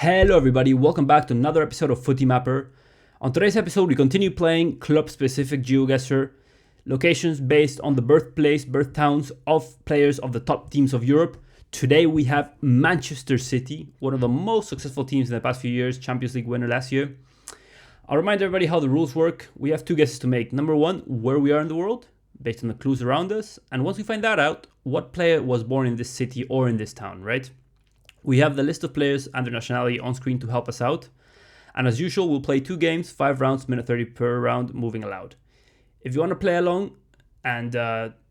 Hello everybody, welcome back to another episode of Footy Mapper. On today's episode, we continue playing club-specific GeoGuessr, locations based on the birth towns of players of the top teams of Europe. Today we have Manchester City, one of the most successful teams in the past few years, Champions League winner last year. I'll remind everybody how the rules work. We have two guesses to make. Number one, where we are in the world, based on the clues around us. And once we find that out, what player was born in this city or in this town, right? We have the list of players and their nationality on screen to help us out. And as usual, we'll play 2 games, 5 rounds, minute 30 per round, moving allowed. If you want to play along and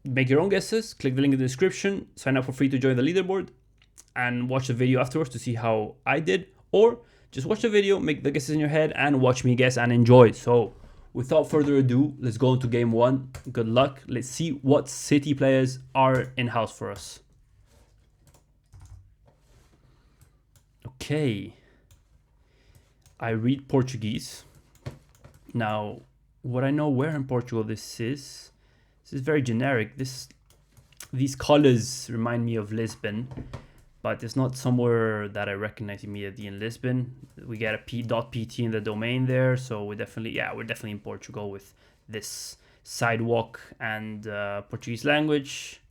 make your own guesses, click the link in the description, sign up for free to join the leaderboard, and watch the video afterwards to see how I did. Or just watch the video, make the guesses in your head, and watch me guess and enjoy. So without further ado, let's go into game 1. Good luck. Let's see what City players are in-house for us. Okay, I read Portuguese. Now, what I know where in Portugal this is very generic. These colors remind me of Lisbon, but it's not somewhere that I recognize immediately in Lisbon. We get a p.pt in the domain there, so we're definitely in Portugal with this sidewalk and Portuguese language.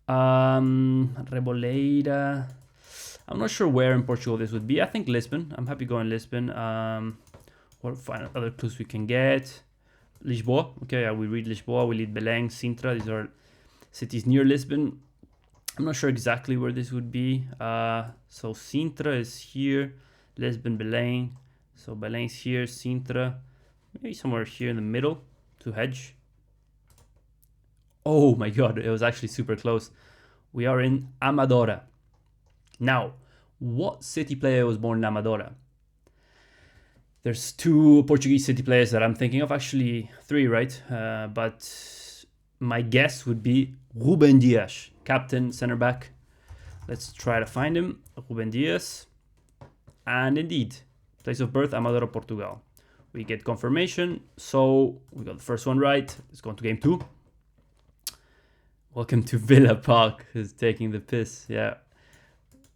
Reboleira. I'm not sure where in Portugal this would be. I think Lisbon. I'm happy going Lisbon. What other clues we can get? Lisboa. Okay, yeah, we read Lisboa. We read Belém, Sintra. These are cities near Lisbon. I'm not sure exactly where this would be. So Sintra is here. Lisbon, Belém. So Belém's here. Sintra. Maybe somewhere here in the middle to hedge. Oh my god, it was actually super close. We are in Amadora. Now, what City player was born in Amadora? There's 2 Portuguese City players that I'm thinking of, actually 3, right? But my guess would be Ruben Dias, captain, center back. Let's try to find him. Ruben Dias. And indeed, place of birth, Amadora, Portugal. We get confirmation, so we got the first one right. Let's go on to game 2. Welcome to Villa Park, who's taking the piss, yeah.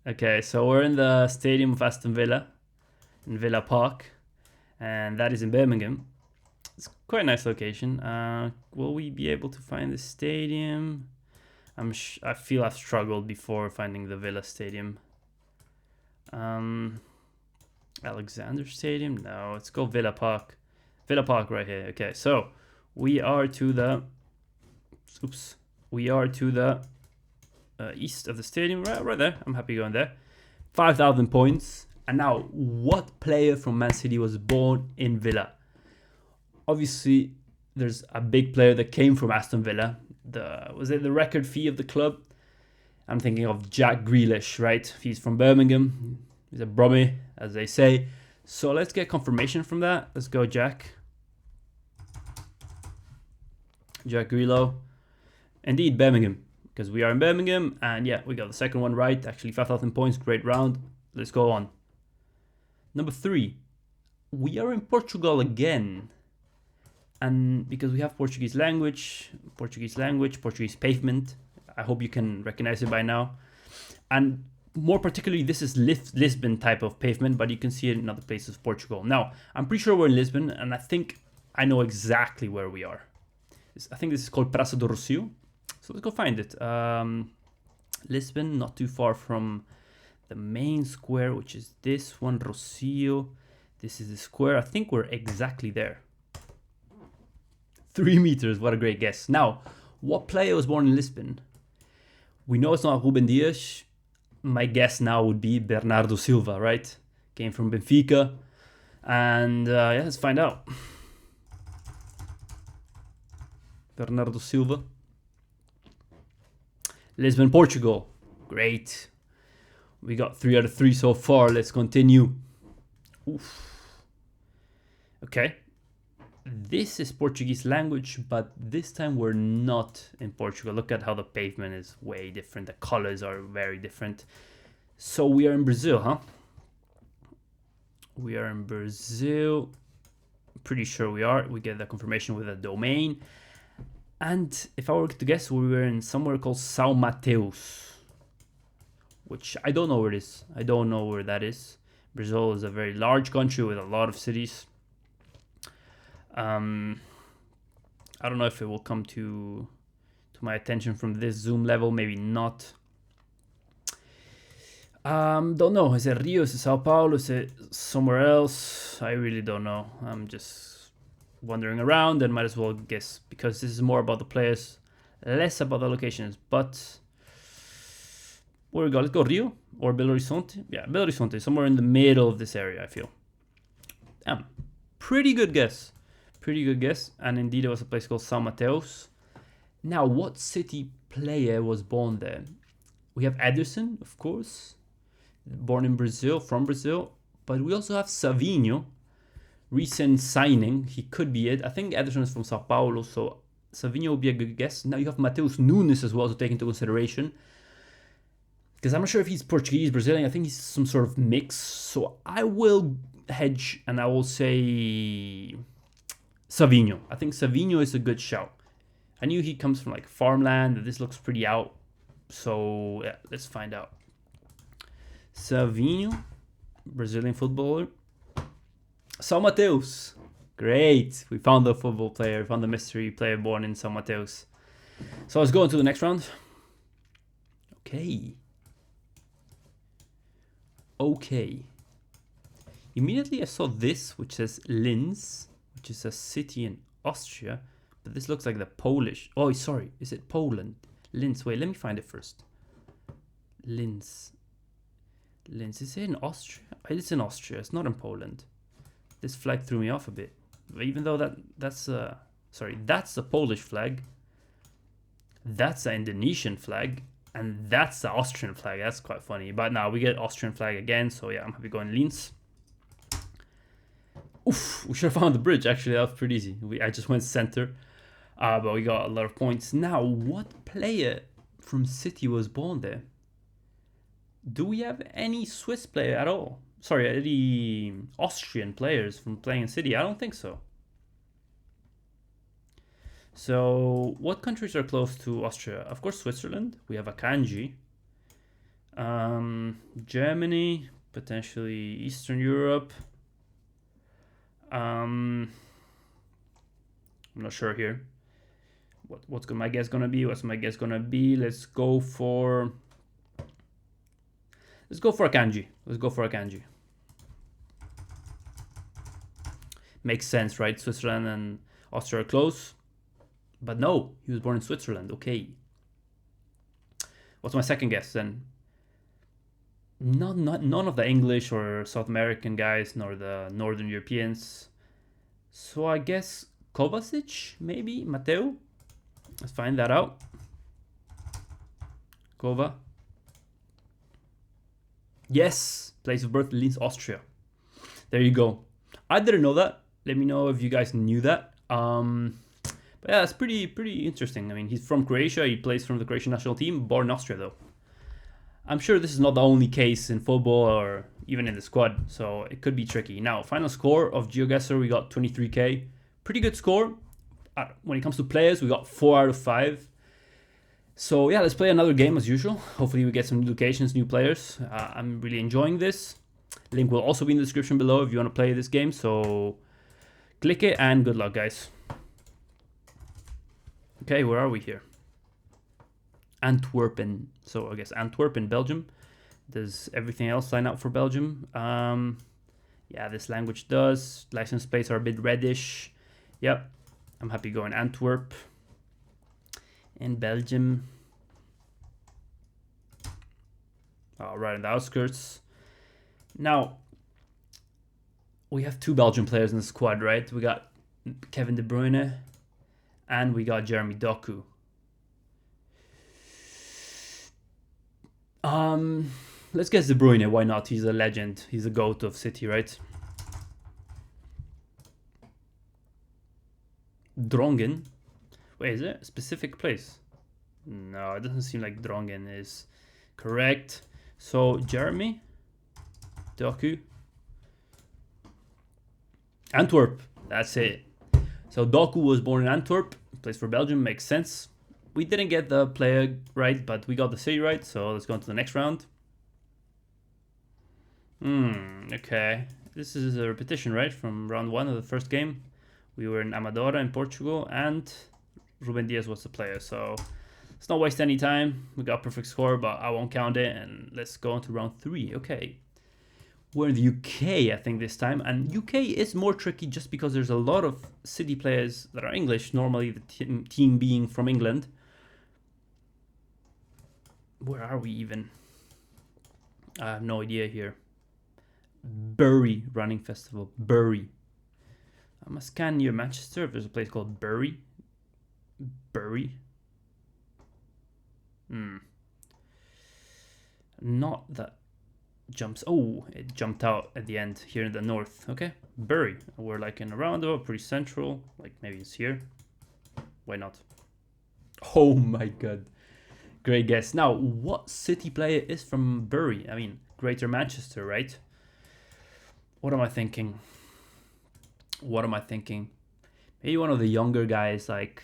Okay, so we're in the stadium of Aston Villa, in Villa Park, and that is in Birmingham. It's quite a nice location. Will we be able to find the stadium? I feel I've struggled before finding the Villa Stadium. Alexander Stadium? No, let's go Villa Park. Villa Park right here. Okay, so we are to the... Oops. We are to the... east of the stadium, right there. I'm happy going there. 5,000 points. And now, what player from Man City was born in Villa? Obviously, there's a big player that came from Aston Villa. Was it the record fee of the club? I'm thinking of Jack Grealish, right? He's from Birmingham. He's a Brummie, as they say. So let's get confirmation from that. Let's go, Jack. Jack Grealish. Indeed, Birmingham. Because we are in Birmingham, and yeah, we got the second one right. Actually, 5,000 points, great round. Let's go on. Number 3, we are in Portugal again. And because we have Portuguese language, Portuguese pavement. I hope you can recognize it by now. And more particularly, this is Lisbon type of pavement, but you can see it in other places of Portugal. Now, I'm pretty sure we're in Lisbon, and I think I know exactly where we are. I think this is called Praça do Rocio. So let's go find it. Lisbon, not too far from the main square, which is this one, Rocio. This is the square. I think we're exactly there. 3 meters, what a great guess. Now, what player was born in Lisbon? We know it's not Ruben Dias. My guess now would be Bernardo Silva, right? Came from Benfica. And yeah, let's find out. Bernardo Silva. Lisbon, Portugal. Great. We got 3 out of 3 so far. Let's continue. Oof. Okay. This is Portuguese language, but this time we're not in Portugal. Look at how the pavement is way different. The colors are very different. So we are in Brazil, huh? We are in Brazil. Pretty sure we are. We get the confirmation with a domain. And if I were to guess, we were in somewhere called São Mateus, which I don't know where it is. I don't know where that is. Brazil is a very large country with a lot of cities. I don't know if it will come to my attention from this zoom level. Maybe not. Don't know. Is it Rio? Is it Sao Paulo? Is it somewhere else? I really don't know. I'm just wandering around and might as well guess because this is more about the players, less about the locations. But where we go? Let's go Rio or Belo Horizonte. Yeah, Belo Horizonte, somewhere in the middle of this area, I feel. Damn, pretty good guess. Pretty good guess. And indeed, it was a place called São Mateus. Now, what city player was born there? We have Ederson, of course, born in Brazil, from Brazil. But we also have Savinho, recent signing. He could be it. I think Ederson is from Sao Paulo, so Savinho would be a good guess. Now you have Mateus Nunes as well to take into consideration. Because I'm not sure if he's Portuguese, Brazilian. I think he's some sort of mix. So I will hedge and I will say Savinho. I think Savinho is a good shout. I knew he comes from like farmland. This looks pretty out. So yeah, let's find out. Savinho, Brazilian footballer. São Mateus. Great. We found the football player. We found the mystery player born in São Mateus. So let's go into the next round. Okay. Okay. Immediately I saw this, which says Linz, which is a city in Austria. But this looks like the Polish. Oh, sorry. Is it Poland? Linz. Wait, let me find it first. Linz. Linz. Is it in Austria? It's in Austria. It's not in Poland. This flag threw me off a bit. Even though that's the Polish flag. That's the Indonesian flag. And that's the Austrian flag. That's quite funny. But now we get Austrian flag again. So yeah, I'm happy going Linz. Oof, we should have found the bridge. Actually, that was pretty easy. I just went center. But we got a lot of points. Now, what player from City was born there? Do we have any Swiss player at all? Sorry, any Austrian players from playing in City? I don't think so. So, what countries are close to Austria? Of course, Switzerland. We have Akanji. Germany, potentially Eastern Europe. I'm not sure here. What's my guess gonna be? What's my guess gonna be? Let's go for Akanji. Let's go for Akanji. Makes sense, right? Switzerland and Austria are close. But no, he was born in Switzerland. Okay. What's my second guess then? None of the English or South American guys, nor the Northern Europeans. So I guess Kovacic, maybe? Mateo? Let's find that out. Kova. Yes! Place of birth, Linz, Austria. There you go. I didn't know that. Let me know if you guys knew that. But yeah, it's pretty interesting. I mean, he's from Croatia. He plays from the Croatian national team. Born in Austria, though. I'm sure this is not the only case in football or even in the squad, so it could be tricky. Now, final score of GeoGuessr, we got 23k. Pretty good score. When it comes to players, we got 4 out of 5. So yeah, let's play another game as usual. Hopefully we get some new locations, new players. I'm really enjoying this. Link will also be in the description below if you want to play this game. So click it and good luck, guys. Okay, where are we here? Antwerpen. So I guess Antwerpen, Belgium. Does everything else line up for Belgium? Yeah, this language does. License plates are a bit reddish. Yep, I'm happy going Antwerp. In Belgium. Oh, right in the outskirts. Now, we have 2 Belgian players in the squad, right? We got Kevin De Bruyne and we got Jeremy Doku. Let's guess De Bruyne. Why not? He's a legend. He's a GOAT of City, right? Drongen. Wait, is it a specific place? No, it doesn't seem like Drongen is correct. So, Jeremy Doku. Antwerp. That's it. So, Doku was born in Antwerp. Plays for Belgium. Makes sense. We didn't get the player right, but we got the city right. So, let's go on to the next round. Okay. This is a repetition, right? From round 1 of the first game. We were in Amadora in Portugal, and Ruben Diaz was the player. So let's not waste any time. We got a perfect score, but I won't count it. And let's go on to round 3. Okay. We're in the UK, I think, this time. And UK is more tricky just because there's a lot of City players that are English. Normally the team being from England. Where are we even? I have no idea here. Bury Running Festival. Bury. I must scan near Manchester if there's a place called Bury. Bury. Not that jumps. Oh, it jumped out at the end here in the north. Okay. Bury. We're like in a roundabout, pretty central. Like maybe it's here. Why not? Oh my god. Great guess. Now, what City player is from Bury? I mean, Greater Manchester, right? What am I thinking? Maybe one of the younger guys like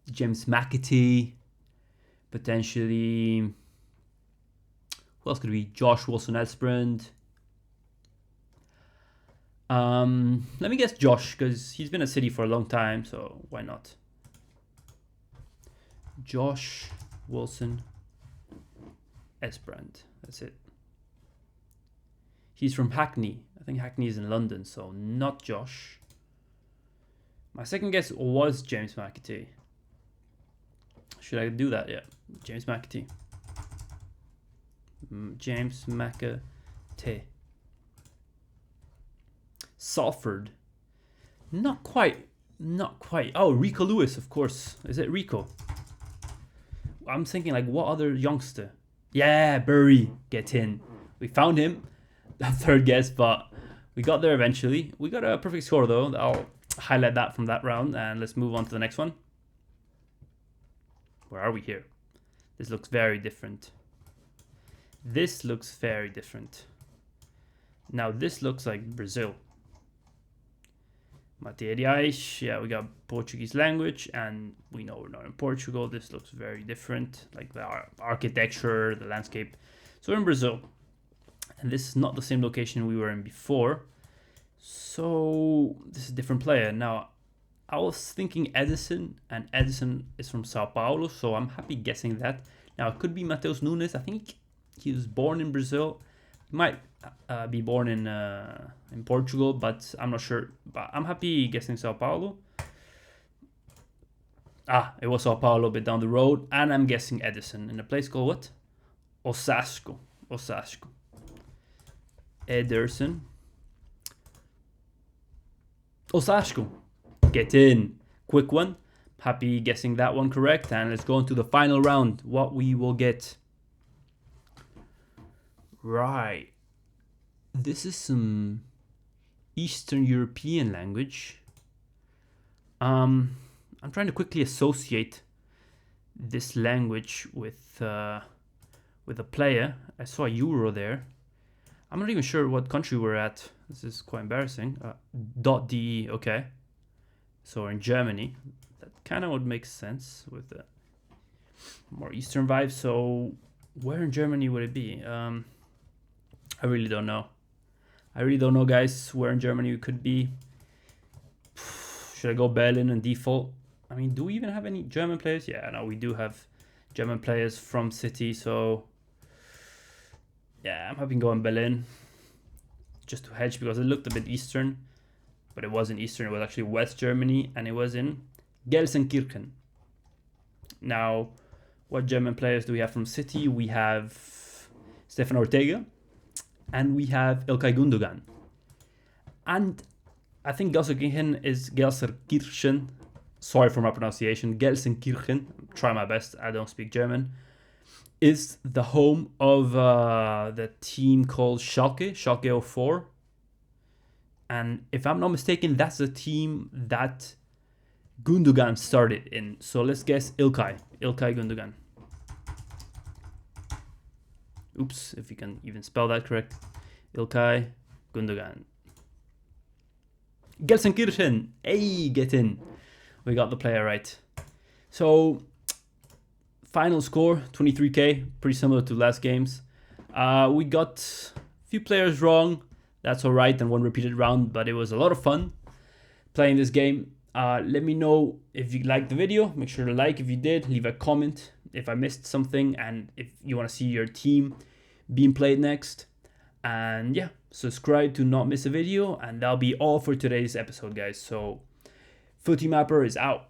James McAtee. Potentially. Who else could it be? Josh Wilson-Elsbrand. Let me guess Josh, because he's been at City for a long time, so why not? Josh Wilson-Elsbrand. That's it. He's from Hackney. I think Hackney is in London, so not Josh. My second guess was James McAtee. Should I do that? Yeah, James McAtee. James McAtee. Salford. Not quite. Oh, Rico Lewis, of course. Is it Rico? I'm thinking like, what other youngster? Yeah, Bury. Get in. We found him. That third guess, but we got there eventually. We got a perfect score though. I'll highlight that from that round, and let's move on to the next one. Where are we here? This looks very different. Now this looks like Brazil. Materiais, yeah, we got Portuguese language, and we know we're not in Portugal. This looks very different, like the architecture, the landscape. So we're in Brazil, and this is not the same location we were in before. So this is a different player. Now, I was thinking Edison, and Edison is from Sao Paulo, so I'm happy guessing that. Now, it could be Matheus Nunes. I think he was born in Brazil. He might be born in Portugal, but I'm not sure. But I'm happy guessing Sao Paulo. It was Sao Paulo, a bit down the road. And I'm guessing Edison in a place called what? Osasco. Ederson. Osasco. Get in. Quick one. Happy guessing that one correct. And let's go into the final round. What we will get. Right. This is some Eastern European language. I'm trying to quickly associate this language with a player. I saw a Euro there. I'm not even sure what country we're at. This is quite embarrassing. .de, okay. So we're in Germany. That kind of would make sense with the more Eastern vibe. So where in Germany would it be? I really don't know. Guys, where in Germany we could be. Should I go Berlin and default? I mean, do we even have any German players? Yeah, no, we do have German players from City, so yeah, I'm hoping going Berlin just to hedge because it looked a bit Eastern, but it wasn't Eastern. It was actually West Germany, and it was in Gelsenkirchen. Now, what German players do we have from City? We have Stefan Ortega, and we have Ilkay Gundogan. And I think Gelsenkirchen is Gelsenkirchen. Sorry for my pronunciation. Gelsenkirchen. Try my best. I don't speak German. Is the home of the team called Schalke 04. And if I'm not mistaken, that's the team that Gundogan started in. So let's guess Ilkay Gundogan. Oops, if you can even spell that correct. Ilkay Gundogan. Gelsenkirchen. Hey, get in. We got the player right. So, final score, 23k. Pretty similar to last games. We got few players wrong. That's all right, and one repeated round, but it was a lot of fun playing this game. Let me know if you liked the video. Make sure to like if you did. Leave a comment if I missed something, and if you want to see your team being played next. And yeah, subscribe to not miss a video, and that'll be all for today's episode, guys. So Footy Mapper is out.